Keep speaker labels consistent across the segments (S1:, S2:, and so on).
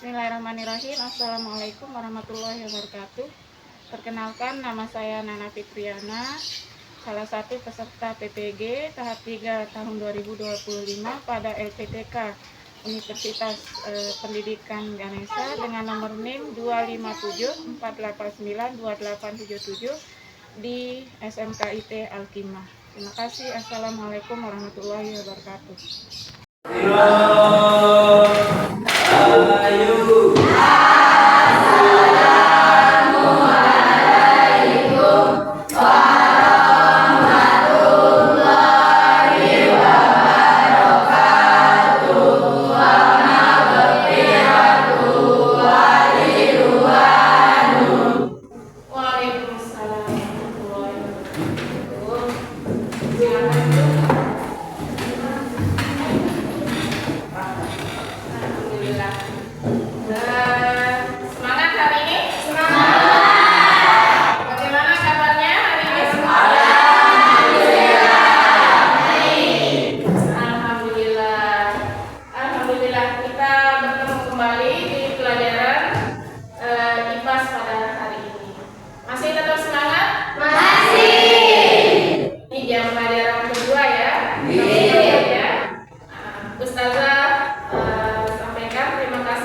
S1: Bismillahirrahmanirrahim. Assalamualaikum warahmatullahi wabarakatuh. Perkenalkan, nama saya Nana Fitriana, salah satu peserta PPG tahap 3 tahun 2025 pada LPTK Universitas Pendidikan Ganesha dengan nomor NIM 25748928877 di SMKIT Alkimah. Terima kasih. Assalamualaikum warahmatullahi wabarakatuh.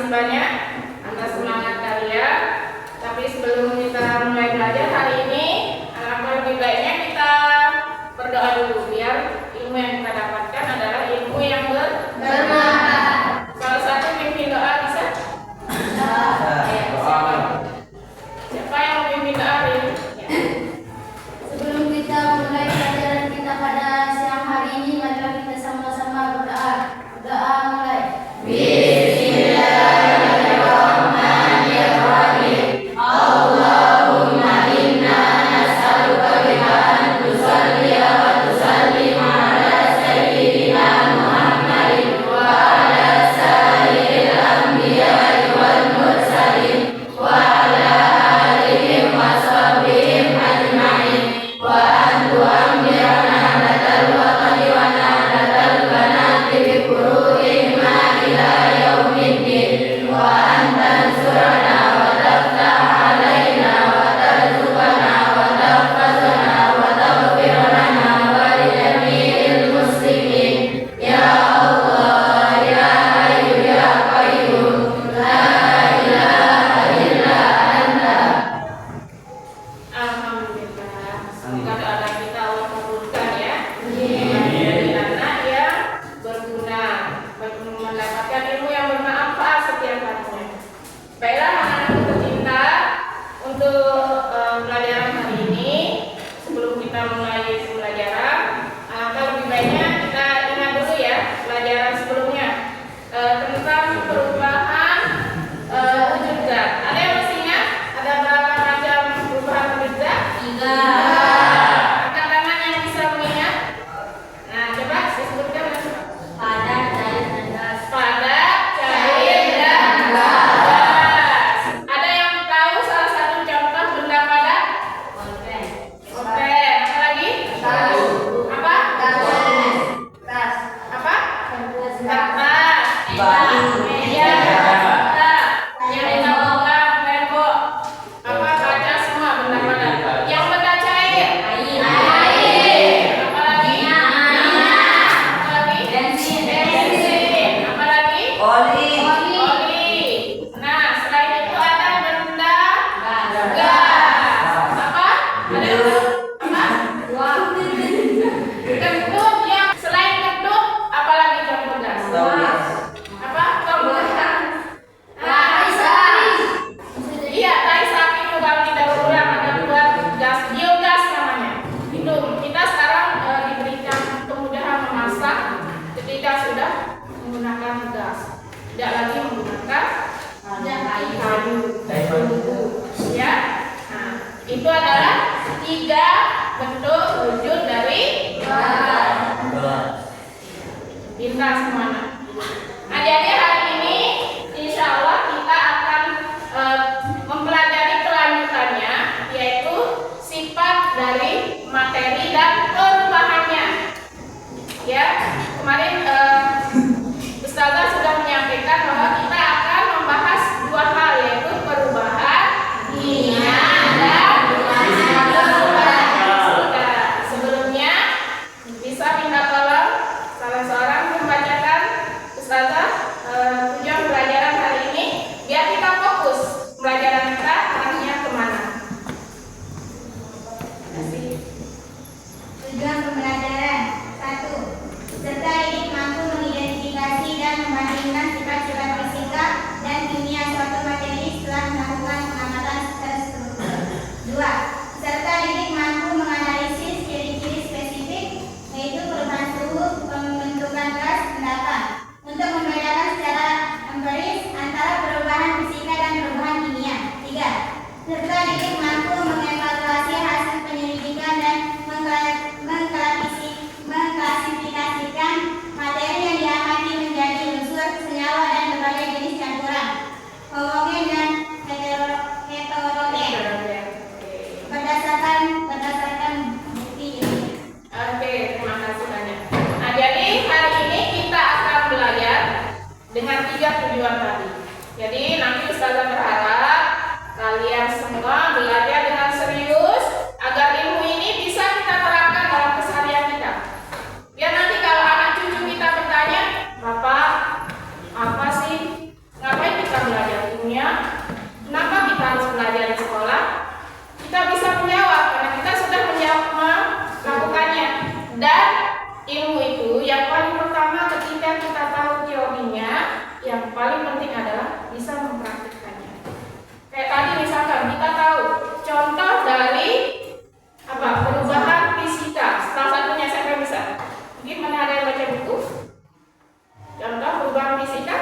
S1: Banyak atas semangat kalian. Tapi sebelum kita mulai belajar hari ini, lebih baiknya kita berdoa dulu biar ilmu yang kita dapatkan adalah ilmu yang bermanfaat. Salah satu pimpin doa bisa? Siapa yang pimpin doa ini?
S2: Sebelum kita mulai pelajaran kita pada siang hari ini, mari kita sama-sama berdoa. Doa mulai.
S1: Tidak lagi menggunakan kayu. Ya. Nah, itu adalah 3 bentuk wujud dari bintang semana. Nah, jadi hari ini insya Allah kita akan mempelajari kelanjutannya, yaitu sifat dari materi dan perubahannya. Ya, kemarin Ustazah sudah menyampaikan bahwa kita akan membahas
S2: serta didik mampu mengevaluasi hasil penyelidikan dan mengklasifikasikan materi yang diamati menjadi unsur, senyawa, dan berbagai jenis campuran homogen dan heterogen berdasarkan bukti ilmiah.
S1: Oke, terima kasih banyak. Nah, jadi hari ini kita akan belajar dengan 3 tujuan tadi. Jadi nanti Ustazah berharap kalian semua belajar dengan serius agar ilmu ini bisa kita terapkan dalam keseharian kita. Biar nanti kalau anak cucu kita bertanya, Bapak, apa sih? Ngapain kita belajar ilmiah? Kenapa kita harus belajar di sekolah? Kita bisa menjawab karena kita sudah melakukannya. Dan ilmu itu yang paling pertama ketika kita tahu teorinya, yang paling penting adalah bisa mempraktikkannya. Kayak tadi misalkan kita tahu contoh dari apa perubahan fisika. Salah satunya siapa bisa? Mungkin mana ada yang baca buku? Contoh perubahan fisika.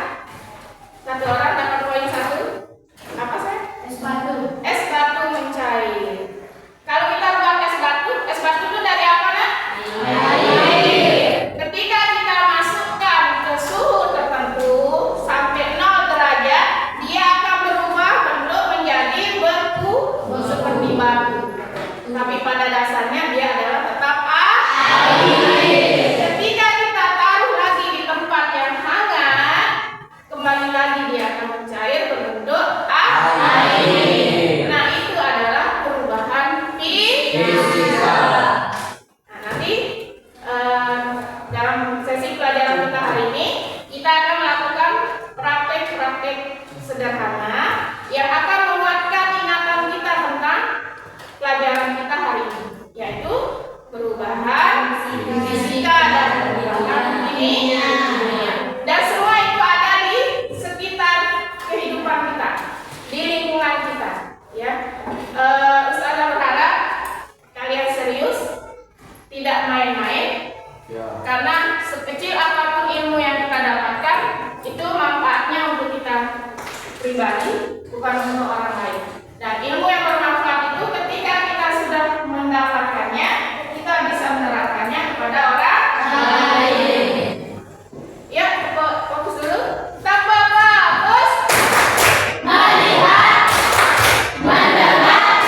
S1: Satu orang dapat poin 1. Apa saya?
S2: Es batu.
S1: Es batu mencair. Kalau kita buat es batu itu dari apa, Nak? Air. Ketika kita masukkan ke suhu tertentu sampai 0 derajat, dia akan berubah bentuk menjadi beku seperti batu. Tapi pada dasarnya dia adalah tetap air. Ketika kita taruh lagi di tempat yang hangat, kembali lagi dia akan mencair berbentuk air. Nah, itu adalah perubahan fisika. Nah, nanti dalam sesi pelajaran kita hari ini kita akan melakukan praktek-praktek sederhana yang akan menguatkan ingatan kita tentang pelajaran kita hari ini, yaitu perubahan fisika dan perubahan kimia. Dan semua itu ada di sekitar kehidupan kita, di lingkungan kita, ya. Ustazah berharap kalian serius, tidak main-main, karena sekecil apapun ilmu yang kita dapatkan itu manfaatnya untuk kita pribadi, bukan untuk orang lain. Dan ilmu yang bermanfaat itu ketika kita sudah mendapatkannya, kita bisa menerapkannya kepada orang lain. Ya, fokus dulu. Tambah bagus.
S2: Melihat, mendengar,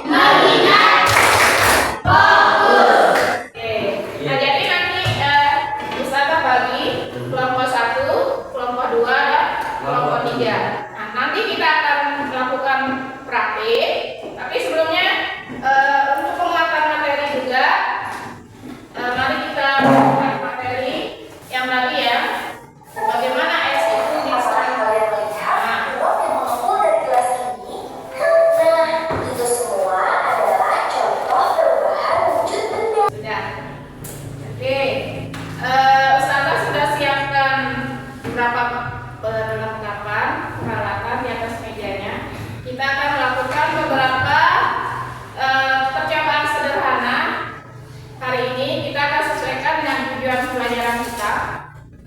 S2: mengingat, fokus.
S1: Oke. Nah, jadi nanti Ustazah bagi kelompok 1, kelompok 2, dan kelompok 3. Nah, nanti kita akan melakukan praktik. Tapi sebelumnya untuk penguatan materi juga, mari kita melakukan materi yang tadi ya. Bagaimana es itu diserang. Sudah. Oke. Ustazah sudah siapkan beberapa perlengkapan peralatan di atas mejanya. Kita akan melakukan beberapa percobaan sederhana. Hari ini kita akan sesuaikan dengan tujuan pelajaran kita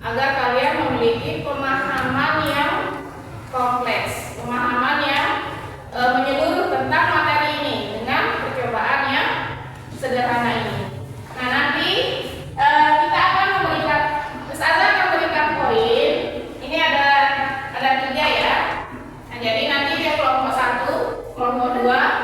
S1: agar kalian memiliki pemahaman yang kompleks, pemahaman yang menyeluruh tentang materi ini dengan percobaan yang sederhana ini. Nah, nanti kita akan memberikan, Ustazah akan memberikan poin. Ini ada 3 ya. Nah, jadi nanti dia kelompok 1, kelompok 2,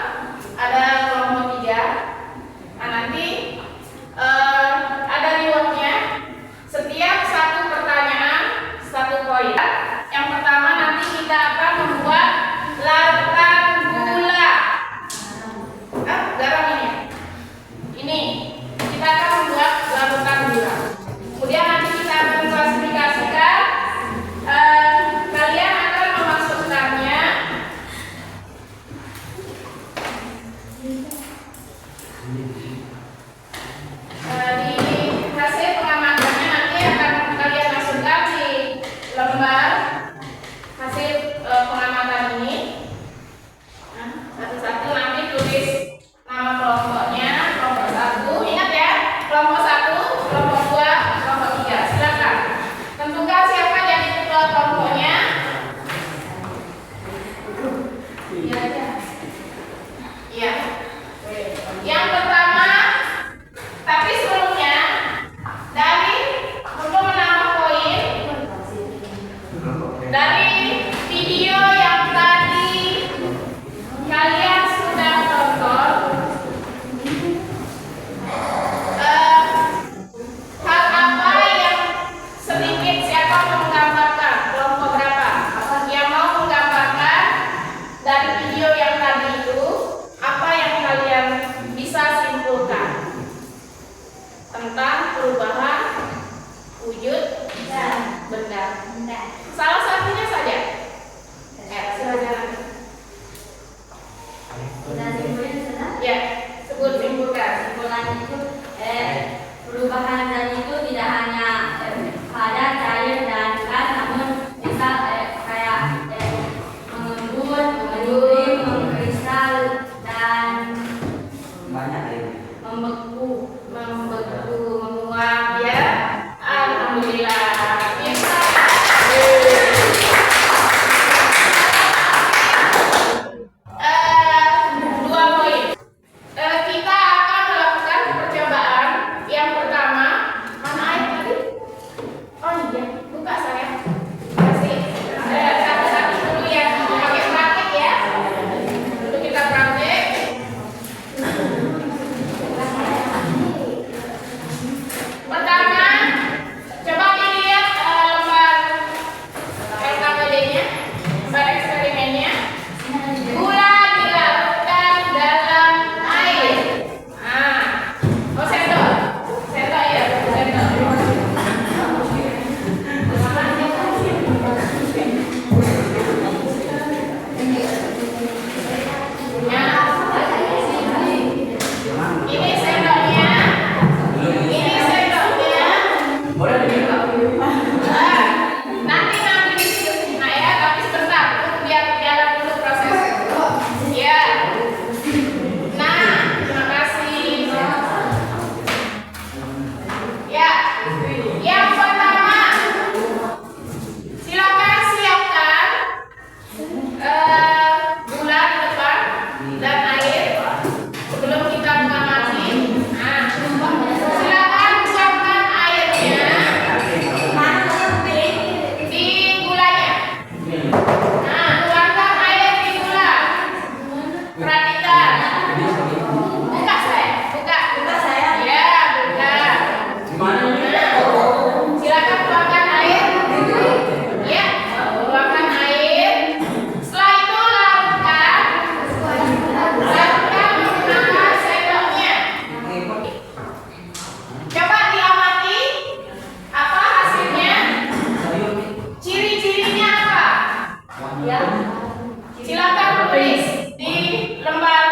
S1: Silakan tulis di lembar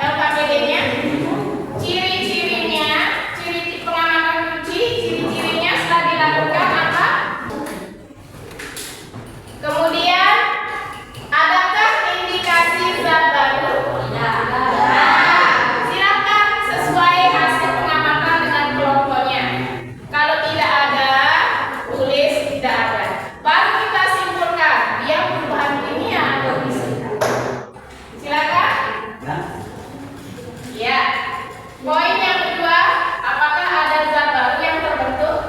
S1: LKPD-nya ciri-cirinya, ciri pengamatan kunci, ciri-cirinya setelah dilakukan apa? Kemudian, adakah indikasi zat baru? Silakan sesuai hasil pengamatan dengan kelompoknya. Kalau tidak ada, tulis tidak ada. Baru kita simpulkan dia perubahan kimia atau fisika. Silakan. Ya. Poin yang kedua, apakah ada zat baru yang terbentuk?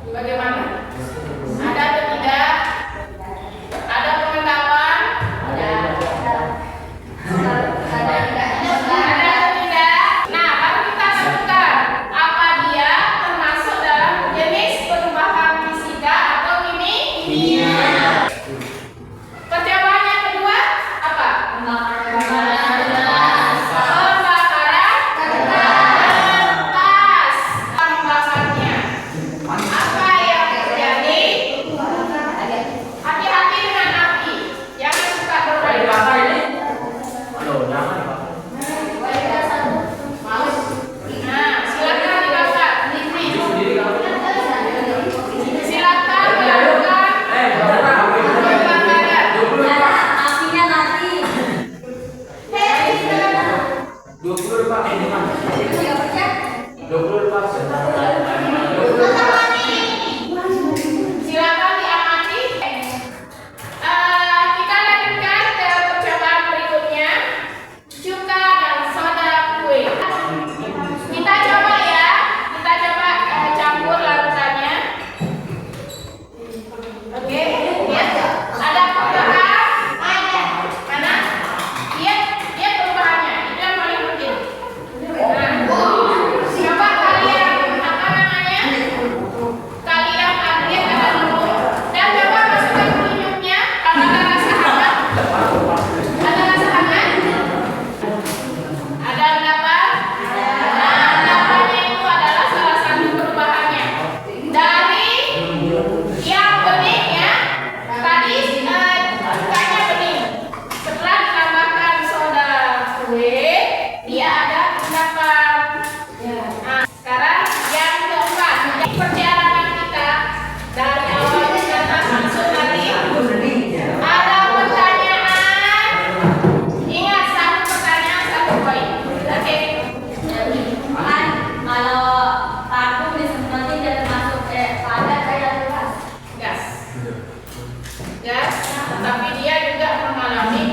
S1: Bagaimana? Ada atau tidak? Ada pengetahuan? Ada atau tidak? Nah, baru kita tentukan apa dia termasuk dalam jenis perubahan fisika atau kimia. Percobaan yang kedua apa? Pembakaran kertas. Pembakarnya. Apa yang terjadi? Hati-hati dengan api. Jangan suka berbakar. Nah, silakan dibakar. Silakan melakukan pembakaran.
S3: 20
S1: Silakan diamati. Kita lanjutkan ke percobaan berikutnya. Cuka dan soda kue. Kita coba ya. Kita coba campur larutannya. Oke. Lihat. Ada perubahan? Mana? Lihat perubahannya. Itu yang paling penting. Nah, coba kalian apa namanya? Kalian ambil dalam mulut dan coba masukkan minumnya. Apakah rasa hangat? Ada rasa hangat? Ada endapan? Nah, endapannya itu adalah salah satu perubahannya. Dari yang bening ya, tadi cukanya bening. Setelah ditambahkan soda kue, dia ada endapan. Nah, sekarang yang keempat, perjalanan kita dari awal ke atas masuk tadi. Ada pertanyaan. Ingat, satu pertanyaan, satu poin. Oke.
S2: Kalau parfum disemproti dan termasuk padat kayak gas.
S1: Gas. Gas, tapi dia juga mengalami